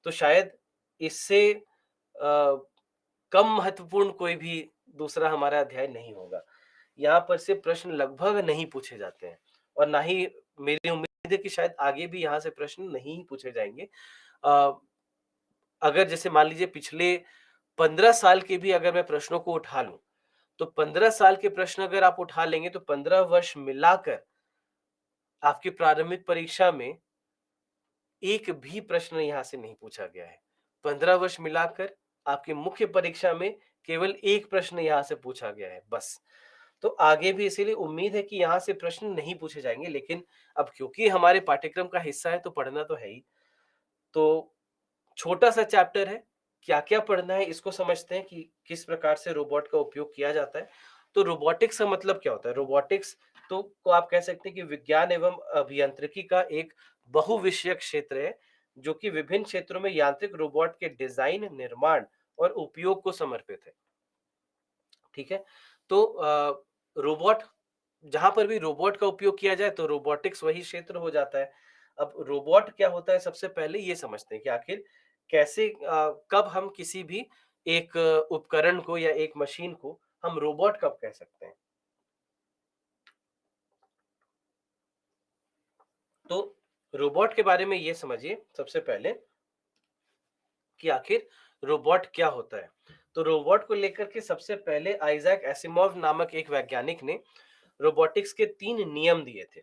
तो शायद इससे कम महत्वपूर्ण कोई भी दूसरा हमारा अध्याय नहीं होगा। यहाँ पर से प्रश्न लगभग नहीं पूछे जाते हैं और ना ही मेरी उम्मीद है कि शायद आगे भी यहाँ से प्रश्न नहीं पूछे जाएँगे। अ, अगर जैसे मान लीजिए पिछले 15 साल के भी अगर मैं प्रश्नों को उठा लूँ, तो 15 साल के प्रश्न अगर आप उठा लेंगे तो 15 वर्ष मिलाकर आपकी प्रारंभिक परीक्षा में एक भी प्रश्न यहाँ से नहीं पूछा गया है। 15 वर्ष मिलाकर आपकी मुख्य परीक्षा में केवल एक प्रश्न यहाँ से पूछा गया है, बस। तो आगे भी इसीलिए उम्मीद है कि यहाँ से प्रश्न नहीं पूछे जाएँगे, लेकिन अब क्योंकि हमारे पाठ्यक्रम का हिस्सा है तो पढ़ना तो है ही। तो छोटा-सा चैप्टर है, क्या-क्या पढ़ना है इसको समझते हैं कि किस प्रकार से रोबोट का उपयोग किया जाता है। तो रोबोटिक्स का मतलब क्या होता है? रोबोटिक्स तो को आप कह सकते हैं कि विज्ञान एवं अभियांत्रिकी का एक बहुविषयक क्षेत्र है, जो कि विभिन्न क्षेत्रों में यांत्रिक रोबोट के डिज़ाइन, निर्माण और उपयोग को समर्पित है। ठीक है? तो रोबोट जहाँ पर भी रोबोट का उपयोग किया जाए तो रोबोटिक्स वही क्षेत्र हो जाता है। अब रोबोट क्या होता है सबसे पहले ये समझते हैं कि आखिर कैसे कब हम किसी भी एक उपकरण को या एक मशीन को हम रोबोट कब कह सकते हैं। तो रोबोट के बारे में ये समझिए सबसे पहले कि आखिर रोबोट क्या होता है। तो रोबोट को लेकर के सबसे पहले आइजैक एसिमोव नामक एक वैज्ञानिक ने रोबोटिक्स के 3 नियम दिए थे।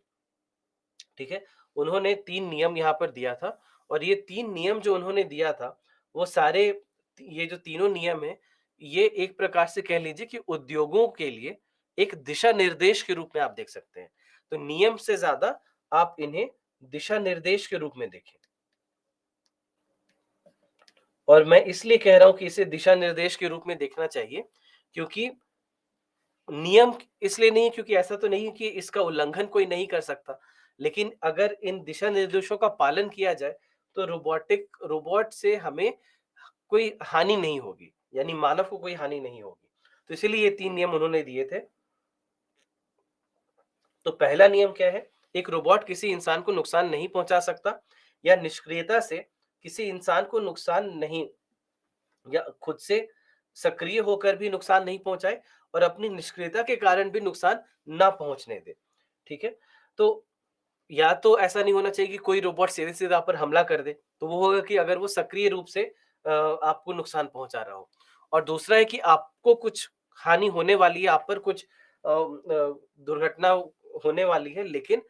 ठीक है? उन्होंने 3 नियम यहाँ पर दिया था और ये 3 नियम जो उन्होंने दिया था, वो सारे ये जो तीनों नियम हैं, ये एक प्रकार से कह लीजिए कि उद्योगों के लिए एक दिशा निर्देश के रूप में आप देख सकते हैं। तो नियम से ज़्यादा आप इन्हें दिशा निर्देश के रूप में देखें। और मैं इसलिए कह रहा हूँ कि इसे दिशा निर्देश के रूप में देखना चाहिए, क्योंकि नियम इसलिए नहीं है क्योंकि ऐसा तो नहीं है कि इसका उल्लंघन कोई नहीं कर सकता। लेकिन अगर इन दिशा निर्देशों का पालन किया जाए, तो रोबोट से हमें कोई हानि नहीं होगी, यानी मानव को कोई हानि नहीं होगी। तो इसीलिए ये 3 नियम उन्होंने दिए थे। तो पहला नियम क्या है? एक रोबोट किसी इंसान को नुकसान नहीं पहुँचा सकता या निष्क्रियता से किसी इंसान को नुकसान नहीं या खुद से सक्रिय होकर भी नुकसान नहीं पहुंचाए और अपनी निष्क्रियता के कारण भी नुकसान ना पहुंचने दे। ठीक है? तो या तो ऐसा नहीं होना चाहिए कि कोई रोबोट सीधे-सीधे आप पर हमला कर दे, तो वो होगा कि अगर वो सक्रिय रूप से आपको नुकसान पहुंचा रहा हो। और दूसरा है कि आपको कुछ हानि होने वाली है, आप पर कुछ दुर्घटना होने वाली है, लेकिन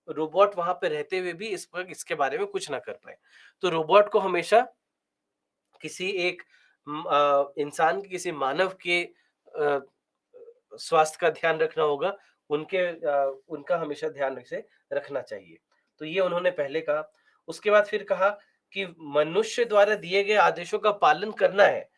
रोबोट वहां पे रहते हुए भी इसके बारे में कुछ ना कर पाए। तो रोबोट को हमेशा किसी एक इंसान के किसी मानव के स्वास्थ्य का ध्यान रखना होगा, उनका हमेशा ध्यान से रखना चाहिए। तो ये उन्होंने पहले कहा। उसके बाद फिर कहा कि मनुष्य द्वारा दिए गए आदेशों का पालन करना है,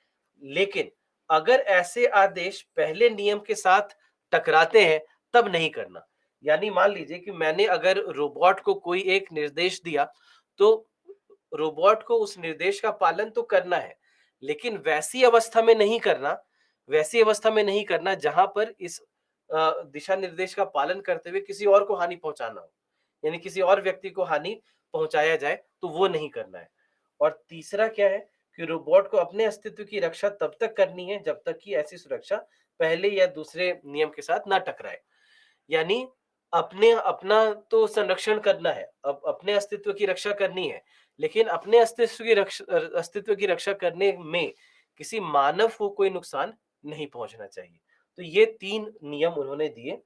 लेकिन अगर ऐसे आदेश पहले नियम के साथ टकराते हैं, तब नहीं करना। यानी मान लीजिए कि मैंने अगर रोबोट को कोई एक निर्देश दिया, तो रोबोट को उस निर्देश का पालन तो करना है, लेकिन वैसी अवस्था में नहीं करना जहां पर इस दिशा निर्देश का पालन करते हुए किसी और को हानि पहुंचाना हो, यानी किसी और व्यक्ति को हानि पहुंचाया जाए, तो वो नहीं करना है। और तीसरा क्या है कि रोबोट को अपने अस्तित्व की रक्षा तब तक करनी है जब तक कि ऐसी सुरक्षा पहले या दूसरे नियम के साथ ना टकराए। यानी अपने अपना तो संरक्षण करना है, अब अपने अस्तित्व की रक्षा करनी है, लेकिन अपने अस्तित्व की रक्षा करने में किसी मानव को कोई नुकसान नहीं पहुंचना चाहिए। तो ये 3 नियम उन्होंने दिए।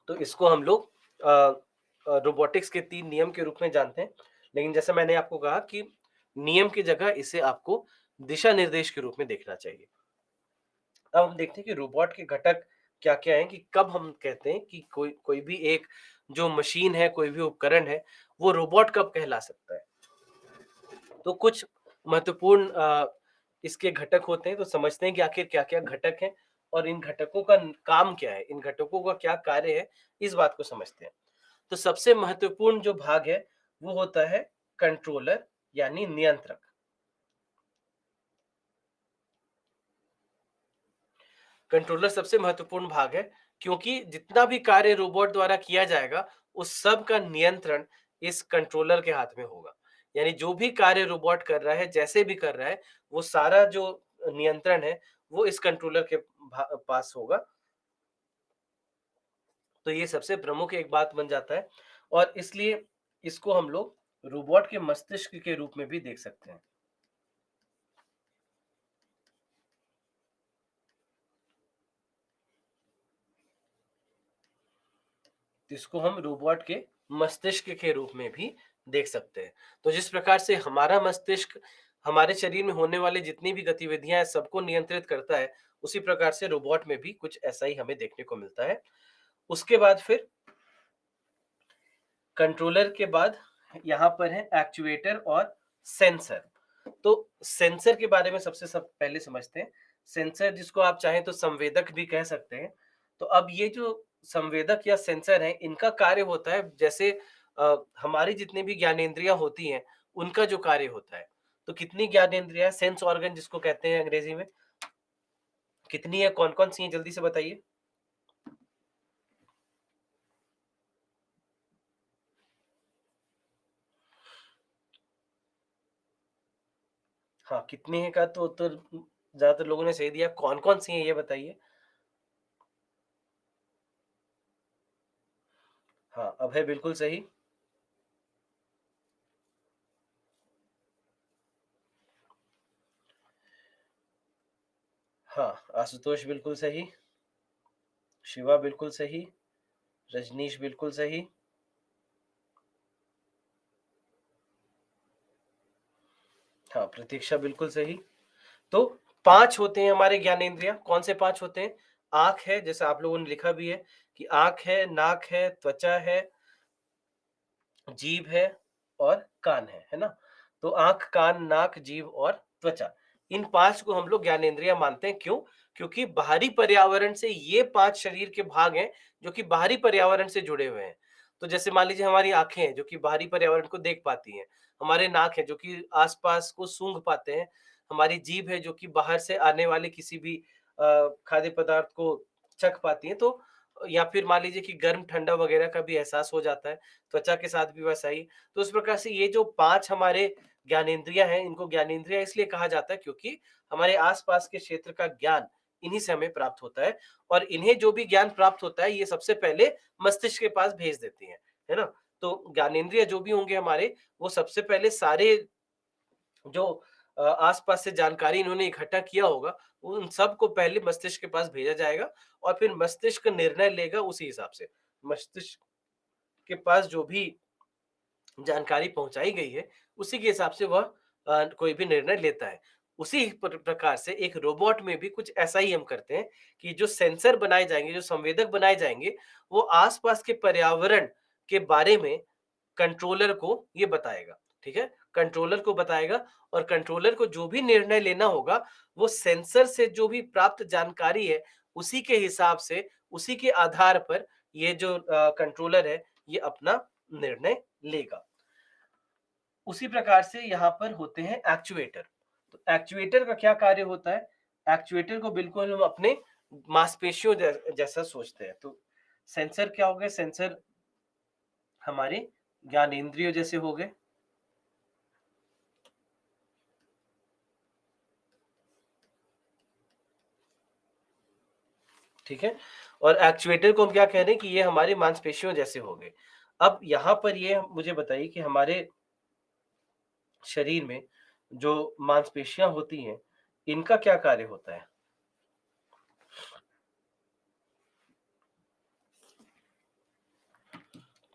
तो इसको हम लोग रोबोटिक्स के 3 नियम के रूप में जानते हैं। लेकिन जैसे मैंने आपको कहा कि नियम की जगह इसे आपको दिशा निर्देश के रूप में देखना चाहिए। अब हम देखते हैं कि रोबोट के घटक क्या-क्या हैं, कि कब हम कहते हैं कि कोई कोई भी एक जो मशीन है, कोई भी उपकरण है, वो रोबोट कब कहला सकता है। तो कुछ महत्वपूर्ण इसके घटक होते हैं, तो समझते हैं कि आखिर क्या-क्या घटक हैं और इन घटकों का काम क्या है, इन घटकों का क्या कार्य है, इस बात को समझते हैं। तो सबसे महत्वपूर्ण जो भाग है, वो होता है कंट्रोलर यानी नियंत्रक। कंट्रोलर सबसे महत्वपूर्ण भाग है, क्योंकि जितना भी कार्य रोबोट द्वारा किया जाएगा, उस सब का नियंत्रण इस कंट्रोलर के हाथ में होगा। यानी जो भी कार्य रोबोट कर रहा है, जैसे भी कर रहा है, वो सारा जो नियंत्रण है, वो इस कंट्रोलर के पास होगा। तो ये सबसे प्रमुख एक बात बन जाता है और इसलिए इसको हम लोग रोबोट के मस्तिष्क के रूप में भी देख सकते हैं। इसको हम रोबोट के मस्तिष्क के रूप में भी देख सकते हैं। तो जिस प्रकार से हमारा मस्तिष्क हमारे शरीर में होने वाली जितनी भी गतिविधियां हैं सबको नियंत्रित करता है, उसी प्रकार से रोबोट में भी कुछ ऐसा ही हमें देखने को मिलता है। उसके बाद फिर कंट्रोलर के बाद यहाँ पर है एक्चुएटर और सेंसर। तो सेंसर के बारे में सबसे सब पहले समझते हैं। सेंसर जिसको आप चाहें तो संवेदक भी कह सकते हैं। तो अब ये जो संवेदक या सेंसर है, इनका कार्य होता है जैसे हमारी जितनी भी ज्ञानेंद्रियां होती हैं, उनका जो कार्य होता है। तो कितनी ज्ञानेंद्रियां, सेंस ऑर्गन जिसको कहते हैं अंग्रेजी में, कितनी है, कौन कौन सी है, जल्दी से बताइए। हाँ, कितनी है का तो उत्तर ज्यादातर लोगों ने सही दिया। कौन कौन सी है ये बताइए। हाँ, अब है बिल्कुल सही। हाँ, आशुतोष बिल्कुल सही, शिवा बिल्कुल सही, रजनीश बिल्कुल सही। हाँ, प्रतीक्षा बिल्कुल सही। तो 5 होते हैं हमारे ज्ञानेंद्रिय। कौन से 5 होते हैं? आँख है, जैसे आप लोगों ने लिखा भी है कि आँख है, नाक है, त्वचा है, जीभ है और कान है ना? तो आँख, कान, नाक, जीभ और त्वचा, इन 5 को हम लोग ज्ञानेंद्रिय मानते हैं। क्यों? क्योंकि बाहरी पर्यावरण से ये 5 शरीर के भाग हैं, जो कि बाहरी पर्यावरण से जुड़े हुए हैं। तो जैसे मान लीजिए हमारी आँखें हैं, जो कि बाहरी पर्यावरण को देख पाती हैं। हमारे नाक है, जो कि आस-पास को सूँघ पाते हैं। हमारी जीभ है, जो कि बाहर से आने वाले किसी भी खाद्य पदार्थ को चख पाती है। तो या फिर मान लीजिए कि गर्म-ठंडा वगैरह का भी एहसास हो जाता है। त्वचा के साथ भी वैसा ही। तो इस प्रकार से ये जो 5 हमारे ज्ञानेंद्रियाँ हैं, इनको ज्ञानेंद्रियाँ इसलिए कहा जाता है क्योंकि हमारे आस-पास के क्षेत्र का ज्ञान इन्हीं से हमें प्राप्त होता है और इन्हें जो भी ज्ञान प्राप्त होता है, ये सबसे पहले मस्तिष्क के पास भेज देती हैं, है ना? तो ज्ञानेंद्रिय जो भी होंगे हमारे, वो सबसे पहले सारे जो आस-पास से जानकारी इन्होंने इकट्ठा किया होगा, उन सबको पहले मस्तिष्क के पास भेजा जाएगा और फिर मस्तिष्क निर्णय लेगा उसी हिसाब से। मस्तिष्क के पास जो भी जानकारी पहुंचाई गई है, उसी के हिसाब से वह कोई भी निर्णय लेता है। उसी प्रकार से एक रोबोट में भी कुछ ऐसा ही हम करते हैं कि जो सेंसर बनाए जाएंगे, जो संवेदक बनाए जाएंगे, वो आसपास के पर्यावरण के बारे में कंट्रोलर को ये बताएगा। ठीक है, कंट्रोलर को बताएगा और कंट्रोलर को जो भी निर्णय लेना होगा, वो सेंसर से जो भी प्राप्त जानकारी है, उसी के हिसाब से, उसी के आधार पर ये जो कंट्रोलर है, ये अपना निर्णय लेगा। उसी प्रकार से यहाँ पर होते हैं एक्चुएटर। तो एक्चुएटर का क्या कार्य होता है? एक्चुएटर को बिल्कुल हम अपने मांसपेशियों जैसा सोचते हैं। तो सेंसर क्या हो गए? सेंसर हमारे ज्ञानेंद्रियों जैसे हो गए। ठीक है, और एक्चुएटर को हम क्या कह रहे हैं कि ये हमारी मांसपेशियों जैसे हो गए। अब यहाँ पर ये मुझे बताइए कि हमारे शरीर में जो मांसपेशियां होती हैं, इनका क्या कार्य होता है?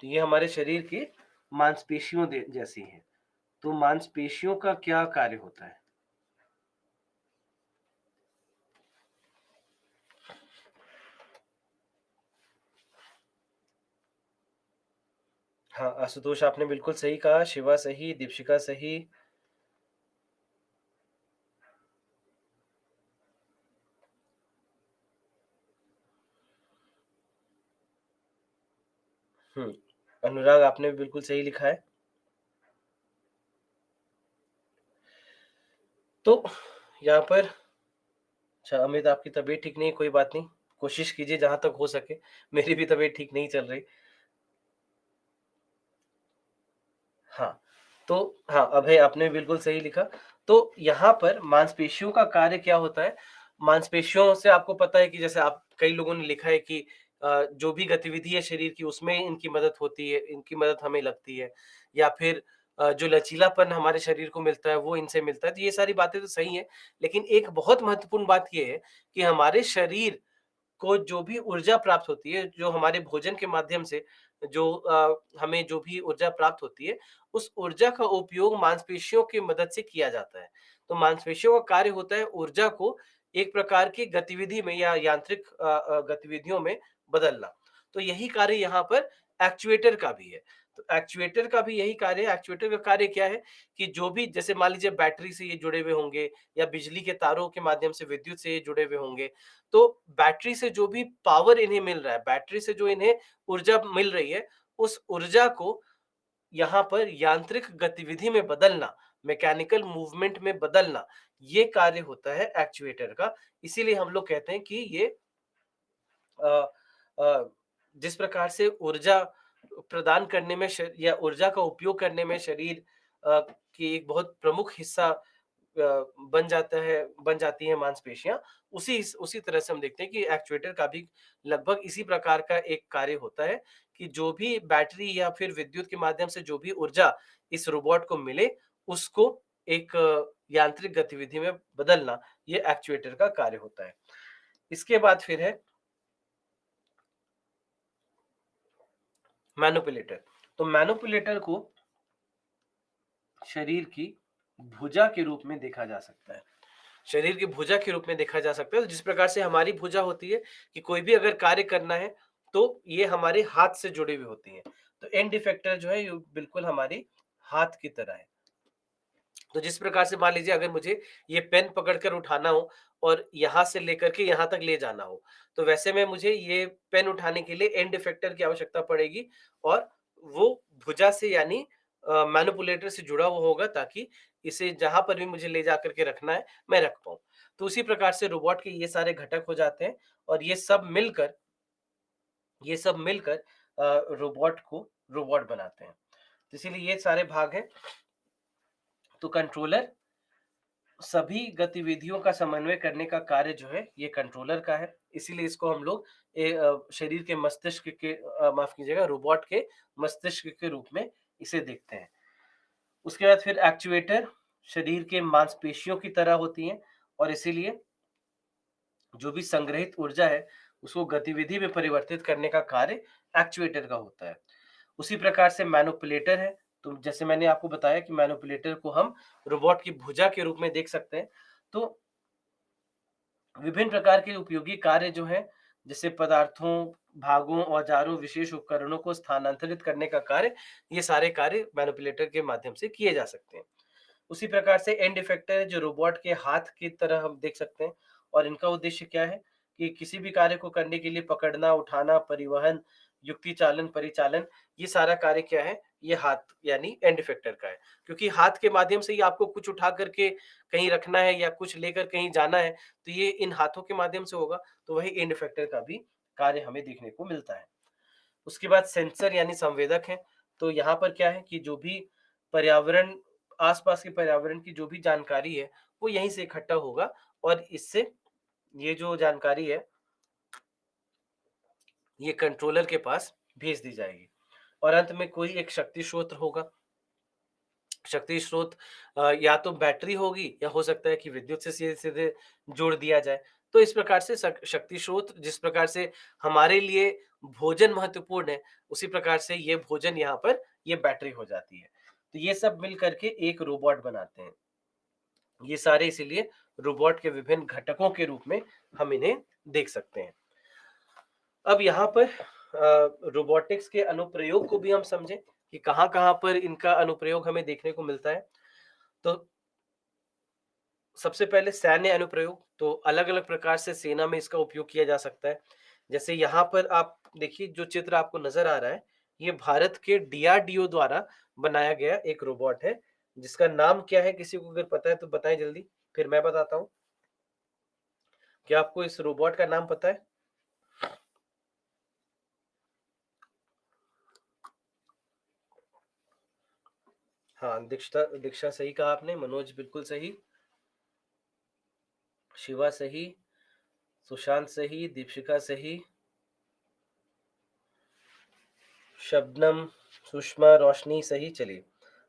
तो ये हमारे शरीर की मांसपेशियों जैसी हैं। तो मांसपेशियों का क्या कार्य होता है? हाँ, आशुतोष आपने बिल्कुल सही कहा, शिवा सही, दीपशिका सही। अनुराग आपने भी बिल्कुल सही लिखा है। तो यहाँ पर अच्छा, अमित आपकी तबीयत ठीक नहीं है, कोई बात नहीं, कोशिश कीजिए जहाँ तक हो सके। मेरी भी तबीयत ठीक नहीं चल रही। हाँ, तो हाँ, अभय आपने बिल्कुल सही लिखा। तो यहाँ पर मांसपेशियों का कार्य क्या होता है? मांसपेशियों से आपको पता है कि जैसे आप कई लोगों ने लिखा है कि जो भी गतिविधि है शरीर की उसमें इनकी मदद होती है, इनकी मदद हमें लगती है या फिर जो लचीलापन हमारे शरीर को मिलता है वो इनसे मिलता है। तो ये सारी बातें तो सही हैं, लेकिन एक बहुत महत्वपूर्ण बात ये है कि हमारे शरीर को जो भी ऊर्जा प्राप्त होती है, जो हमारे भोजन के माध्यम से जो हमें जो भी ऊर्जा प्राप्त होती है, उस ऊर्जा का उपयोग मांसपेशियों की मदद से किया जाता है। तो मांसपेशियों का कार्य होता है ऊर्जा को एक प्रकार की गतिविधि में या यांत्रिक गतिविधियों में बदलना। तो यही कार्य यहाँ पर एक्चुएटर का भी है। तो एक्चुएटर का भी यही कार्य है। एक्चुएटर का कार्य क्या है कि जो भी जैसे मान लीजिए बैटरी से ये जुड़े हुए होंगे या बिजली के तारों के माध्यम से विद्युत से ये जुड़े हुए होंगे, तो बैटरी से जो भी पावर इन्हें मिल रहा है, बैटरी से जो इन्हें ऊर्जा मिल रही है, उस ऊर्जा को यहाँ पर यांत्रिक गतिविधि में बदलना, मैकेनिकल मूवमेंट में बदलना, ये कार्य होता है एक्चुएटर का। इसीलिए हम लोग कहते हैं कि ये अ अ, जिस प्रकार से ऊर्जा प्रदान करने में श या ऊर्जा का उपयोग करने में शरीर की एक बहुत प्रमुख हिस्सा बन जाती हैं मांसपेशियाँ, उसी तरह से हम देखते हैं कि एक्चुएटर का भी लगभग इसी प्रकार का एक कार्य होता है कि जो भी बैटरी या फिर विद्युत के माध्यम से जो भी ऊर्जा इस रोबोट को मिले, उसको एक यांत्रिक गतिविधि में बदलना, ये एक्चुएटर का कार्य होता है। इसके बाद फिर है मैनिपुलेटर। तो मैनिपुलेटर को शरीर की भुजा के रूप में देखा जा सकता है। शरीर की भुजा के रूप में देखा जा सकता है। तो जिस प्रकार से हमारी भुजा होती है कि कोई भी अगर कार्य करना है तो ये हमारे हाथ से जुड़ी हुई होती है। तो एंड इफेक्टर जो है ये बिल्कुल हमारी हाथ की तरह है। तो जिस प्रकार से मान लीजिए अगर मुझे ये पेन पकड़कर उठाना हो और यहाँ से लेकर के यहाँ तक ले जाना हो, तो वैसे में मुझे ये पेन उठाने के लिए एंड इफेक्टर की आवश्यकता पड़ेगी और वो भुजा से यानी मैनिपुलेटर से जुड़ा हुआ होगा ताकि इसे जहाँ पर भी मुझे ले जाकर के रखना है, मैं रख पाऊँ। तो उसी प्रकार से रोबोट के ये सारे घटक हो जाते हैं और ये सब मिलकर रोबोट को रोबोट बनाते हैं। तो इसीलिए ये सारे भाग हैं। तो कंट्रोलर सभी गतिविधियों का समन्वय करने का कार्य जो है ये कंट्रोलर का है। इसीलिए इसको हम लोग शरीर के मस्तिष्क के माफ कीजिएगा रोबोट के मस्तिष्क के रूप में इसे देखते हैं। उसके बाद फिर एक्चुएटर शरीर के मांसपेशियों की तरह होती हैं और इसीलिए जो भी संग्रहित ऊर्जा है उसको गतिविधि में परिवर्तित करने का कार्य एक्चुएटर का होता है। उसी प्रकार से मैनिपुलेटर है। तो जैसे मैंने आपको बताया कि मैनिपुलेटर को हम रोबोट की भुजा के रूप में देख सकते हैं। तो विभिन्न प्रकार के उपयोगी कार्य जो हैं, जैसे पदार्थों, भागों, औजारों, विशेष उपकरणों को स्थानांतरित करने का कार्य, ये सारे कार्य मैनिपुलेटर के माध्यम से किए जा सकते हैं। उसी प्रकार से एंड इफेक्टर है जो रोबोट के हाथ की तरह हम देख सकते हैं और इनका उद्देश्य क्या है कि किसी भी कार्य को करने के लिए पकड़ना, उठाना, परिवहन, युक्ति चालन, परिचालन, ये सारा कार्य क्या है, ये हाथ यानी एंड इफेक्टर का है। क्योंकि हाथ के माध्यम से ही आपको कुछ उठा करके कहीं रखना है या कुछ लेकर कहीं जाना है, तो ये इन हाथों के माध्यम से होगा, तो वही एंड इफेक्टर का भी कार्य हमें देखने को मिलता है। उसके बाद सेंसर यानी संवेदक हैं। तो यहाँ पर क्या है कि जो भी पर्यावरण आस-पास के पर्यावरण की जो भी जानकारी है, वो यहीं से इकट्ठा होगा और इससे ये जो जानकारी है, ये कंट्रोलर के पास भेज दी जाएगी और अंत में कोई एक शक्ति स्रोत होगा। शक्ति स्रोत या तो बैटरी होगी या हो सकता है कि विद्युत से सीधे-सीधे जोड़ दिया जाए। तो इस प्रकार से शक्ति स्रोत जिस प्रकार से हमारे लिए भोजन महत्वपूर्ण है, उसी प्रकार से ये भोजन यहाँ पर ये बैटरी हो जाती है। तो ये सब मिल कर के एक रोबोट बनाते हैं। ये सारे इसीलिए रोबोट के विभिन्न घटकों के रूप में हम इन्हें देख सकते हैं। अब यहाँ पर रोबोटिक्स के अनुप्रयोग को भी हम समझें कि कहाँ-कहाँ पर इनका अनुप्रयोग हमें देखने को मिलता है। तो सबसे पहले सैन्य अनुप्रयोग, तो अलग-अलग प्रकार से सेना में इसका उपयोग किया जा सकता है। जैसे यहाँ पर आप देखिए जो चित्र आपको नज़र आ रहा है, ये भारत के डीआरडीओ द्वारा बनाया गया एक रोबोट है, जिसका नाम क्या है किसी को अगर पता है तो बताएँ जल्दी, फिर मैं बताता हूँ। क्या आपको इस रोबोट का नाम पता है? हाँ, दीक्षा दीक्षा सही कहा आपने, मनोज बिल्कुल सही, शिवा सही, सुशांत सही, दीपिका सही, शबनम, सुषमा, रोशनी सही। चलिए,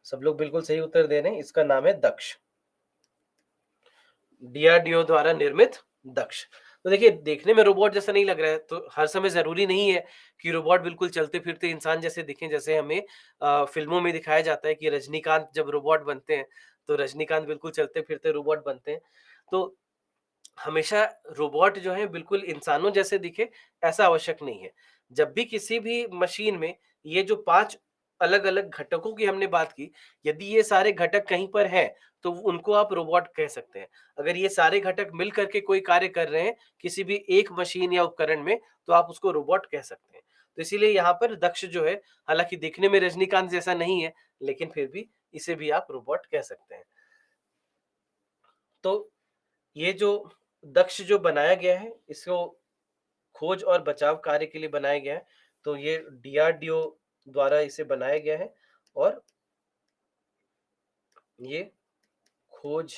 सब लोग बिल्कुल सही उत्तर दे रहे हैं। इसका नाम है दक्ष। डीआरडीओ द्वारा निर्मित दक्ष। तो देखिए, देखने में रोबोट जैसा नहीं लग रहा है, तो हर समय ज़रूरी नहीं है कि रोबोट बिल्कुल चलते-फिरते इंसान जैसे दिखें, जैसे हमें फ़िल्मों में दिखाया जाता है कि रजनीकांत जब रोबोट बनते हैं, तो रजनीकांत बिल्कुल चलते-फिरते रोबोट बनते हैं। तो हमेशा रोबोट जो है बिल्कुल इंसानों जैसे दिखे, ऐसा आवश्यक नहीं है। जब भी किसी भी मशीन में ये जो 5 अलग-अलग घटकों की हमने बात की, यदि ये सारे घटक कहीं पर हैं, तो उनको आप रोबोट कह सकते हैं। अगर ये सारे घटक मिल कर के कोई कार्य कर रहे हैं, किसी भी एक मशीन या उपकरण में, तो आप उसको रोबोट कह सकते हैं। तो इसीलिए यहाँ पर दक्ष जो है, हालाँकि दिखने में रजनीकांत जैसा नहीं है, लेकिन फिर भी इसे भी आप रोबोट कह सकते हैं। तो ये जो दक्ष जो बनाया गया है, इसको खोज और बचाव कार्य के लिए बनाया गया है। तो ये डीआरडीओ द्वारा इसे बनाया गया है और ये खोज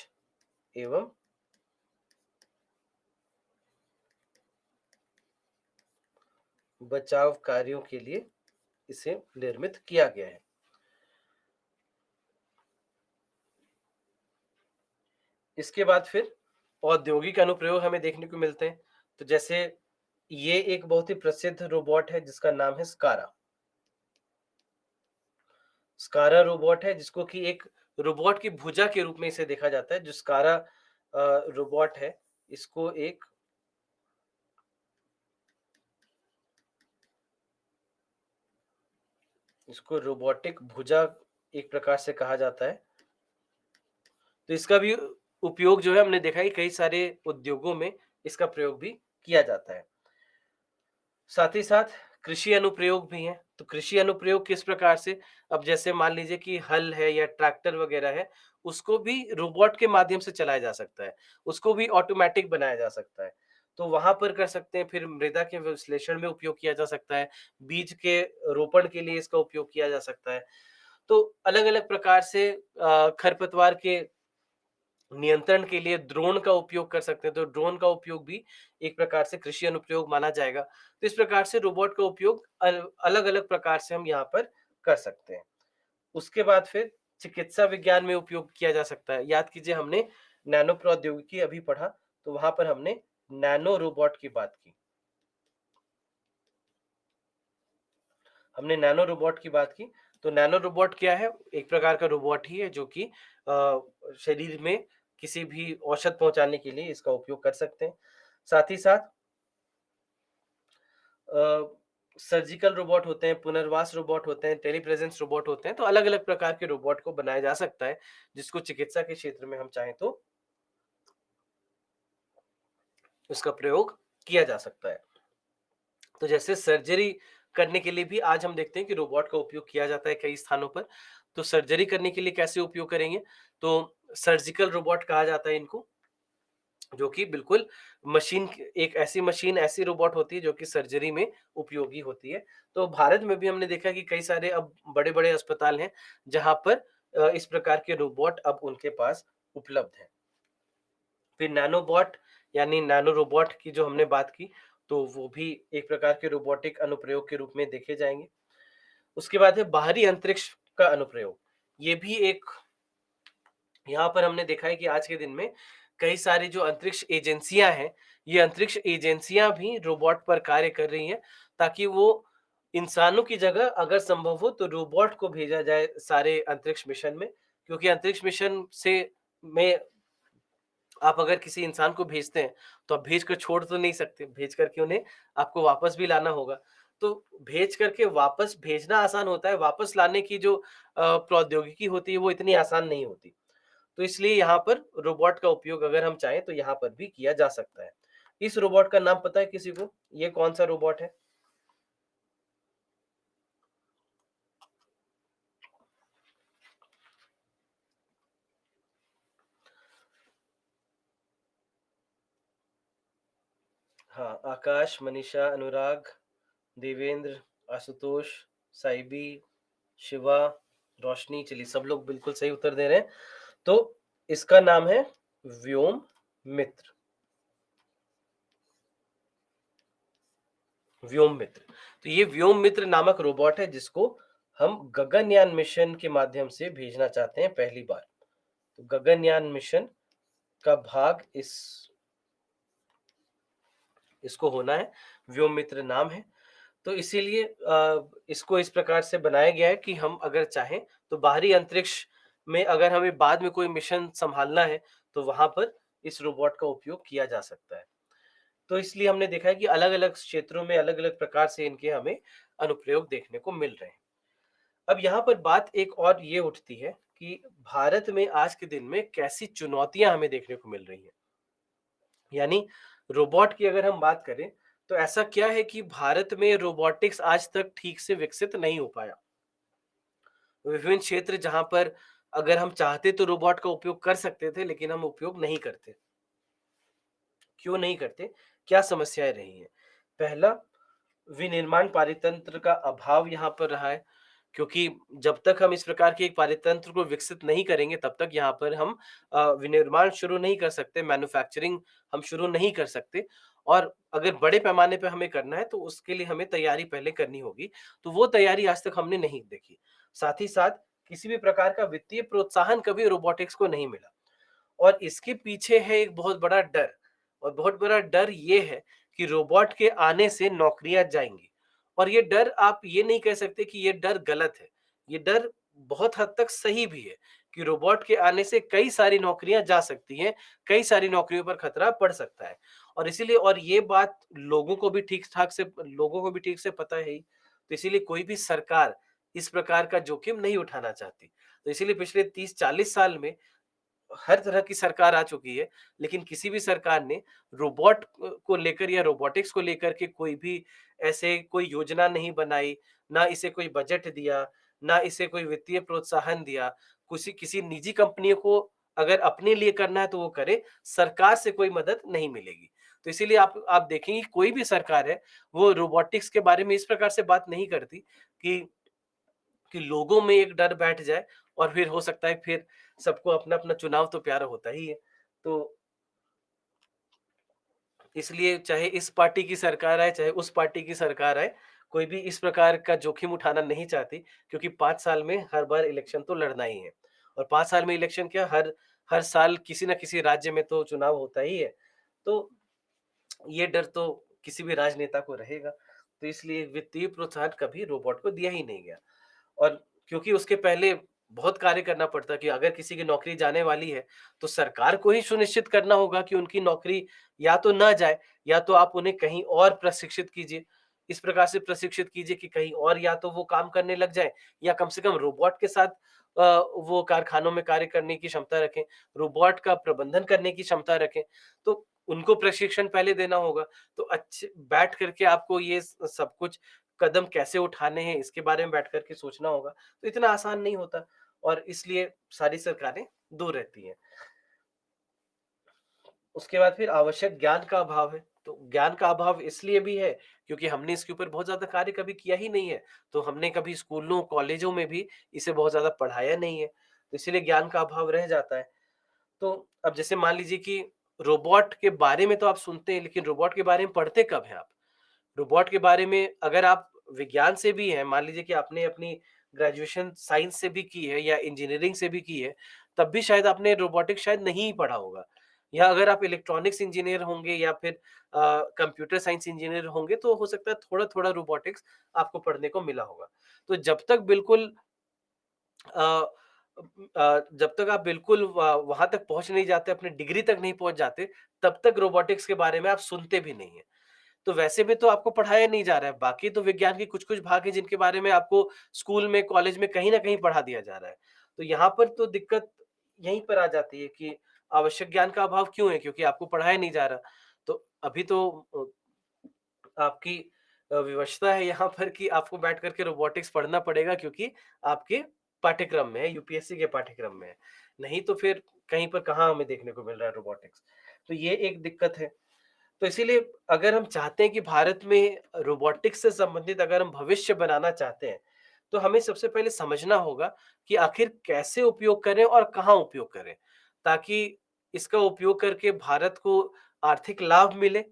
एवं बचाव कार्यों के लिए इसे निर्मित किया गया है। इसके बाद फिर औद्योगिक अनुप्रयोग हमें देखने को मिलते हैं। तो जैसे ये एक बहुत ही प्रसिद्ध रोबोट है जिसका नाम है स्कारा। स्कारा रोबोट है जिसको कि एक रोबोट की भुजा के रूप में इसे देखा जाता है। जो स्कारा रोबोट है, इसको एक इसको रोबोटिक भुजा एक प्रकार से कहा जाता है। तो इसका भी उपयोग जो है हमने देखा है कई सारे उद्योगों में इसका प्रयोग भी किया जाता है। साथ ही साथ कृषि अनुप्रयोग भी हैं। तो कृषि अनुप्रयोग किस प्रकार से, अब जैसे मान लीजिए कि हल है या ट्रैक्टर वगैरह है, उसको भी रोबोट के माध्यम से चलाया जा सकता है। उसको भी ऑटोमैटिक बनाया जा सकता है। तो वहाँ पर कर सकते हैं, फिर मृदा के विश्लेषण में उपयोग किया जा सकता है, बीज के रोपण के लिए इसका उपयोग किया जा सकता है। तो अलग-अलग प्रकार से खरपतवार के नियंत्रण के लिए ड्रोन का उपयोग कर सकते हैं, तो ड्रोन का उपयोग भी एक प्रकार से कृषि अनुप्रयोग माना जाएगा। तो इस प्रकार से रोबोट का उपयोग अलग-अलग प्रकार से हम यहाँ पर कर सकते हैं। उसके बाद फिर चिकित्सा विज्ञान में उपयोग किया जा सकता है। याद कीजिए हमने नैनो प्रौद्योगिकी अभी पढ़ा, तो वहाँ पर हमने नैनो रोबोट की बात की। हमने नैनो रोबोट की बात की, तो नैनो रोबोट क्या है? एक प्रकार का रोबोट ही है जो कि शरीर में किसी भी औषध पहुँचाने के लिए इसका उपयोग कर सकते हैं। साथ ही साथ अ, सर्जिकल रोबोट होते हैं, पुनर्वास रोबोट होते हैं, टेलीप्रेजेंस रोबोट होते हैं, तो अलग-अलग प्रकार के रोबोट को बनाया जा सकता है, जिसको चिकित्सा के क्षेत्र में हम चाहें तो उसका प्रयोग किया जा सकता है। तो जैसे सर्जरी करने के लिए भी आज हम देखते हैं कि रोबोट का उपयोग किया जाता है कई स्थानों पर। तो सर्जरी करने के लिए कैसे उपयोग करेंगे? तो सर्जिकल रोबोट कहा जाता है इनको, जो कि बिल्कुल एक ऐसी मशीन, ऐसी रोबोट होती है जो कि सर्जरी में उपयोगी होती है। तो भारत में भी हमने देखा कि कई सारे अब बड़े-बड़े अस्पताल हैं, जहाँ पर इस प्रकार के रोबोट अब उनके पास उपलब्ध हैं। फिर नैनोबॉट यानी नैनो रोबोट की जो हमने बात की, तो वो भी एक प्रकार के रोबोटिक अनुप्रयोग के रूप में देखे जाएँगे। उसके बाद है बाहरी अंतरिक्ष का अनुप्रयोग। ये भी एक, यहाँ पर हमने देखा है कि आज के दिन में कई सारी जो अंतरिक्ष एजेंसियाँ हैं, ये अंतरिक्ष एजेंसियाँ भी रोबोट पर कार्य कर रही हैं, ताकि वो इंसानों की जगह अगर संभव हो तो रोबोट को भेजा जाए सारे अंतरिक्ष मिशन में। क्योंकि अंतरिक्ष मिशन से में आप अगर किसी इंसान को भेजते हैं, तो आप भेज कर छोड़ तो नहीं सकते, भेज कर के उन्हें आपको वापस भी लाना होगा। तो भेज कर के वापस भेजना आसान होता है, वापस लाने की जो प्रौद्योगिकी होती है, वो इतनी आसान नहीं होती। तो इसलिए यहाँ पर रोबोट का उपयोग अगर हम चाहें तो यहाँ पर भी किया जा सकता है। इस रोबोट का नाम पता है किसी को? ये कौन-सा रोबोट है? हाँ, आकाश, मनीषा, अनुराग, देवेंद्र, आशुतोष, साइबी, शिवा, रोशनी, चलिए सब लोग बिल्कुल सही उत्तर दे रहे हैं। तो इसका नाम है व्योम मित्र। व्योम मित्र। तो ये व्योम मित्र नामक रोबोट है जिसको हम गगनयान मिशन के माध्यम से भेजना चाहते हैं पहली बार। तो गगनयान मिशन का भाग इसको होना है, व्योम मित्र नाम है। तो इसीलिए इसको इस प्रकार से बनाया गया है कि हम अगर चाहें तो बाहरी अंतरिक्ष में अगर हमें बाद में कोई मिशन संभालना है तो वहां पर इस रोबोट का उपयोग किया जा सकता है। तो इसलिए हमने देखा है कि अलग-अलग क्षेत्रों में अलग-अलग प्रकार से इनके हमें अनुप्रयोग देखने को मिल रहे हैं। अब यहाँ पर बात एक और ये उठती है कि भारत में आज के दिन में कैसी चुनौतियां हमें देखने को मिल रही हैं। यानी रोबोट की अगर हम बात करें तो ऐसा क्या है कि भारत में रोबोटिक्स आज तक ठीक से विकसित नहीं हो पाया। विभिन्न क्षेत्र जहां पर अगर हम चाहते तो रोबोट का उपयोग कर सकते थे लेकिन हम उपयोग नहीं करते। क्यों नहीं करते? क्या समस्याएं रही हैं? पहला, विनिर्माण पारितंत्र का अभाव यहाँ पर रहा है, क्योंकि जब तक हम इस प्रकार के एक पारितंत्र को विकसित नहीं करेंगे तब तक यहाँ पर हम विनिर्माण शुरू नहीं कर सकते, मैन्युफैक्चरिंग हम शुरू नहीं कर सकते। और अगर बड़े पैमाने पे हमें करना है तो उसके लिए हमें तैयारी पहले करनी होगी, तो वो तैयारी आज तक हमने नहीं देखी। साथ ही साथ किसी भी प्रकार का वित्तीय प्रोत्साहन कभी रोबोटिक्स को नहीं मिला। और इसके पीछे है एक बहुत बड़ा डर, और बहुत बड़ा डर ये है कि रोबोट के आने से नौकरियां जाएंगी। और ये डर, आप ये नहीं कह सकते कि ये डर गलत है, ये डर बहुत हद तक सही भी है कि रोबोट के आने से कई सारी नौकरियां जा सकती हैं, कई सारी नौकरियों पर खतरा पड़ सकता है। और इसीलिए, और ये बात लोगों को भी ठीक से पता है ही, तो इसीलिए कोई भी सरकार इस प्रकार का जोखिम नहीं उठाना चाहती। तो इसीलिए पिछले 30-40 साल में हर तरह की सरकार आ चुकी है, लेकिन किसी भी सरकार ने रोबोट को लेकर या रोबोटिक्स को लेकर के कोई भी ऐसे कोई योजना नहीं बनाई, ना इसे कोई बजट दिया, ना इसे कोई वित्तीय प्रोत्साहन दिया। किसी किसी निजी कंपनियों को अगर अपने लिए करना है तो वो करे, सरकार से कोई मदद नहीं मिलेगी। तो इसीलिए आप देखेंगे कोई भी सरकार है, वो रोबोटिक्स के बारे में इस प्रकार से बात नहीं करती कि लोगों में एक डर बैठ जाए, और फिर हो सकता है फिर सबको अपना-अपना चुनाव तो प्यारा होता ही है। तो इसलिए चाहे इस पार्टी की सरकार आए, चाहे उस पार्टी की सरकार आए, कोई भी इस प्रकार का जोखिम उठाना नहीं चाहती, क्योंकि 5 साल में हर बार इलेक्शन तो लड़ना ही है। और 5 साल में इलेक्शन क्या, हर हर साल किसी न किसी राज्य में तो चुनाव होता ही है। तो ये डर तो किसी भी राजनेता को रहेगा। तो इसलिए वित्तीय प्रोत्साहन कभी रोबोट को दिया ही नहीं गया। और क्योंकि उसके पहले बहुत कार्य करना पड़ता है कि अगर किसी की नौकरी जाने वाली है, तो सरकार को ही सुनिश्चित करना होगा कि उनकी नौकरी या तो ना जाए, या तो आप उन्हें कहीं और प्रशिक्षित कीजिए। इस प्रकार से प्रशिक्षित कीजिए कि कहीं और या तो वो काम करने लग जाएँ, या कम से कम रोबोट के साथ वो कारखानों में कार्य करने की क्षमता रखें, रोबोट का प्रबंधन करने की क्षमता रखें। तो उनको प्रशिक्षण पहले देना होगा। तो अच्छे बैठ कर के आपको ये सब कुछ कदम कैसे उठाने हैं, इसके बारे में बैठ कर के सोचना होगा। तो इतना आसान नहीं होता, और इसलिए सारी सरकारें दूर रहती हैं। उसके बाद फिर आवश्यक ज्ञान का अभाव है। तो ज्ञान का अभाव इसलिए भी है क्योंकि हमने इसके ऊपर बहुत ज़्यादा कार्य कभी किया ही नहीं है। तो हमने कभी स्कूलों, कॉलेजों में भी इसे बहुत ज़्यादा पढ़ाया नहीं है। तो इसीलिए ज्ञान का अभाव रह जाता है। तो अब जैसे मान लीजिए कि रोबोट के बारे में तो आप सुनते हैं, लेकिन रोबोट के बारे में पढ़ते कब हैं आप? रोबोट के बारे में अगर आप विज्ञान से भी हैं, मान लीजिए कि आपने अपनी ग्रेजुएशन साइंस से भी की है या इंजीनियरिंग से भी की है, तब भी शायद आपने रोबोटिक्स शायद नहीं ही पढ़ा होगा। या अगर आप इलेक्ट्रॉनिक्स इंजीनियर होंगे या फिर कंप्यूटर साइंस इंजीनियर होंगे, तो हो सकता है थोड़ा-थोड़ा रोबोटिक्स आपको पढ़ने को मिला होगा। तो जब तक बिल्कुल अ जब तक आप बिल्कुल वहाँ तक पहुँच नहीं जाते, अपनी डिग्री तक नहीं पहुँच जाते, तब तक रोबोटिक्स के बारे में आप सुनते भी नहीं हैं। तो वैसे में तो आपको पढ़ाया नहीं जा रहा है, बाकी तो विज्ञान के कुछ-कुछ भाग हैं जिनके बारे में आपको स्कूल में, कॉलेज में कहीं न कहीं पढ़ा दिया जा रहा है। तो यहाँ पर तो दिक्कत यहीं पर आ जाती है कि आवश्यक ज्ञान का अभाव क्यों है? क्योंकि आपको पढ़ाया नहीं जा रहा। तो अभी तो आपकी विवशता है यहाँ पर कि आपको बैठ कर के रोबोटिक्स पढ़ना पड़ेगा, क्योंकि आपके पाठ्यक्रम में है, यूपीएससी के पाठ्यक्रम में है। नहीं तो फिर कहीं पर कहाँ हमें देखने को मिल रहा है रोबोटिक्स। तो ये एक दिक्कत है। तो इसीलिए अगर हम चाहते हैं कि भारत में रोबोटिक्स से संबंधित अगर हम भविष्य बनाना चाहते हैं, तो हमें सबसे पहले समझना होगा कि आखिर कैसे उपयोग करें और कहाँ उपयोग करें, ताकि इसका उपयोग करके भारत को आर्थिक लाभ मिले,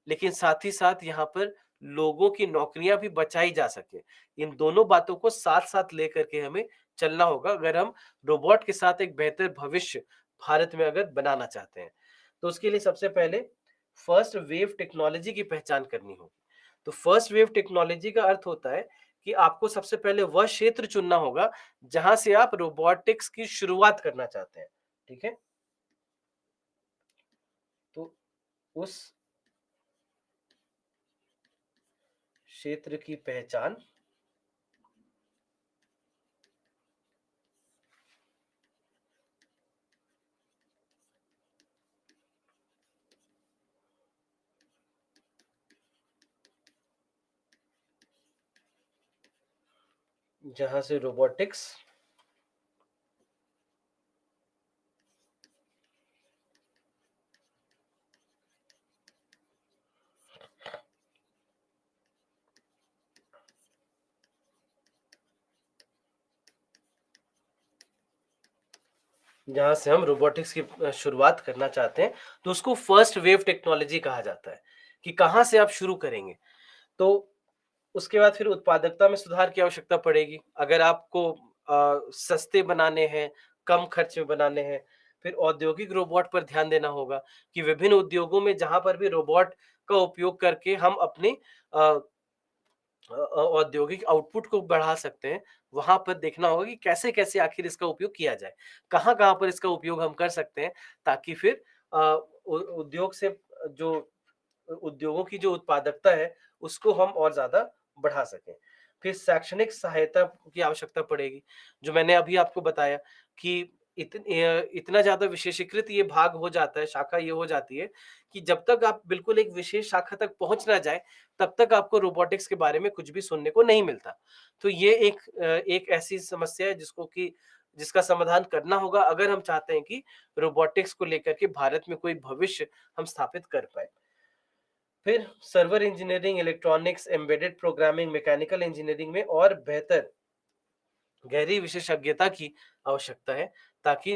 लेकिन साथ ही साथ यहाँ पर लोगों की नौकरियां भी बचाई जा सके। इन दोनों बातों को साथ-साथ लेकर के हमें चलना होगा, अगर हम रोबोट के साथ एक बेहतर भविष्य भारत में अगर बनाना चाहते हैं। तो उसके लिए सबसे पहले फर्स्ट वेव टेक्नोलॉजी की पहचान करनी होगी। तो फर्स्ट वेव टेक्नोलॉजी का अर्थ होता है कि आपको सबसे पहले वह क्षेत्र चुनना होगा जहां से आप रोबोटिक्स की शुरुआत करना चाहते हैं। ठीक है? तो उस क्षेत्र की पहचान जहां से रोबोटिक्स जहाँ से हम रोबोटिक्स की शुरुआत करना चाहते हैं, तो उसको फर्स्ट वेव टेक्नोलॉजी कहा जाता है, कि कहाँ से आप शुरू करेंगे। तो उसके बाद फिर उत्पादकता में सुधार की आवश्यकता पड़ेगी। अगर आपको सस्ते बनाने हैं, कम खर्च में बनाने हैं, फिर औद्योगिक रोबोट पर ध्यान देना होगा कि विभिन्न उद्योगों में जहाँ पर भी रोबोट का उपयोग करके हम अपनी अ औद्योगिक आउटपुट को बढ़ा सकते हैं, वहाँ पर देखना होगा कि कैसे-कैसे आखिर इसका उपयोग किया जाए। कहाँ-कहाँ पर इसका उपयोग हम कर सकते हैं, ताकि फिर अ, उ उद्योग से जो उद्योगों की जो उत्पादकता है, उसको हम और ज़्यादा बढ़ा सकें। फिर शैक्षणिक सहायता की आवश्यकता पड़ेगी, जो मैंने अभी आपको बताया कि इतना ज़्यादा विशेषीकृत ये भाग हो जाता है, शाखा ये हो जाती है कि जब तक आप बिल्कुल एक विशेष शाखा तक पहुँच ना जाएँ, तब तक आपको रोबोटिक्स के बारे में कुछ भी सुनने को नहीं मिलता। तो ये एक ऐसी समस्या है जिसका समाधान करना होगा, अगर हम चाहते हैं कि रोबोटिक्स को लेकर के भारत में कोई भविष्य हम स्थापित कर पाएँ। फिर server engineering, electronics, embedded programming, mechanical engineering में और बेहतर गहरी विशेषज्ञता की आवश्यकता है, ताकि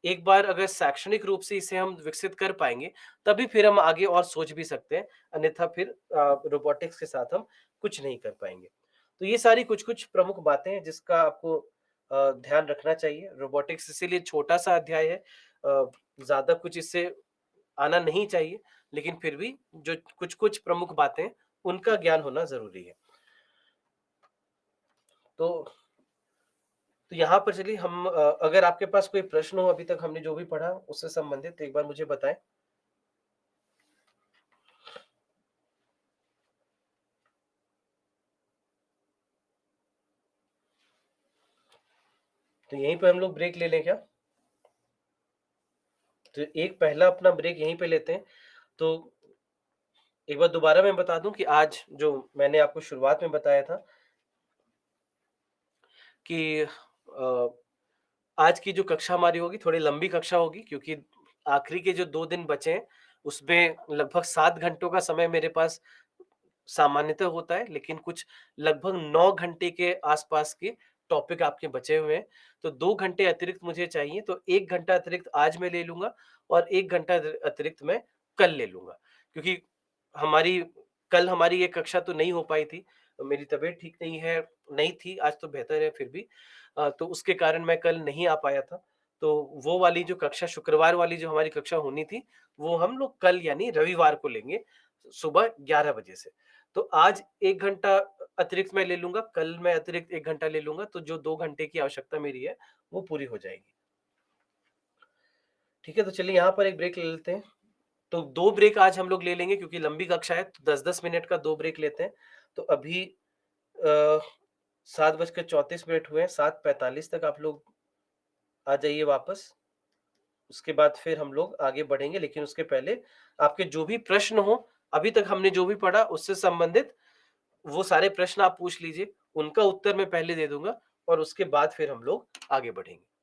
एक बार अगर शैक्षणिक रूप से इसे हम विकसित कर पाएँगे, तभी फिर हम आगे और सोच भी सकते हैं, अन्यथा फिर रोबोटिक्स के साथ हम कुछ नहीं कर पाएँगे। तो ये सारी कुछ-कुछ प्रमुख बातें हैं जिसका आपको ध्यान रखना चाहिए। रोबोटिक्स इसीलिए छोटा-सा अध्याय है, ज़्यादा कुछ इससे आना नहीं चाहिए, लेकिन फिर भी जो कुछ-कुछ प्रमुख बातें हैं, उनका ज्ञान होना ज़रूरी है। तो यहाँ पर चलिए हम अगर आपके पास कोई प्रश्न हो अभी तक हमने जो भी पढ़ा उससे संबंधित, एक बार मुझे बताएँ? तो यहीं पे हम लोग ब्रेक ले लें क्या? तो एक पहला अपना ब्रेक यहीं पे लेते हैं। तो एक बार दोबारा मैं बता दूँ कि आज जो मैंने आपको शुरुआत में बताया था कि आज की जो कक्षा हमारी होगी थोड़ी लंबी कक्षा होगी, क्योंकि आखिरी के जो 2 दिन बचे हैं, उसमें लगभग 7 घंटों का समय मेरे पास सामान्यतः होता है, लेकिन कुछ लगभग 9 घंटे के आसपास के टॉपिक आपके बचे हुए हैं। तो 2 घंटे अतिरिक्त मुझे चाहिए, तो 1 घंटा अतिरिक्त आज मैं ले लूँगा और 1 घंटा अतिरिक्त मैं कल ले लूँगा। क्योंकि हमारी कल हमारी ये कक्षा तो नहीं हो पाई थी, मेरी तबीयत ठीक नहीं थी, आज तो बेहतर है फिर भी। तो उसके कारण मैं कल नहीं आ पाया था। तो वो वाली जो कक्षा शुक्रवार वाली जो हमारी कक्षा होनी थी, वो हम लोग कल यानी रविवार को लेंगे, सुबह 11 बजे से। तो आज 1 घंटा अतिरिक्त मैं ले लूँगा, कल मैं अतिरिक्त 1 घंटा ले लूँगा, तो जो 2 घंटे की आवश्यकता मेरी है, वो पूरी हो जाएगी। ठीक है, तो चलिए यहाँ पर एक ब्रेक ले लेते हैं। तो 2 ब्रेक आज हम लोग ले लेंगे, क्योंकि लंबी कक्षा है, तो 10-10 मिनट का 2 ब्रेक लेते हैं। तो अभी 7:34 हुए हैं, 7:45 तक आप लोग आ जाइए वापस। उसके बाद फिर हम लोग आगे बढ़ेंगे, लेकिन उसके पहले आपके जो भी प्रश्न हो, अभी तक हमने जो भी पढ़ा उससे संबंधित वो सारे प्रश्न आप पूछ लीजिए, उनका उत्तर मैं पहले दे दूँगा और उसके बाद फिर हम लोग आगे बढ़ेंगे।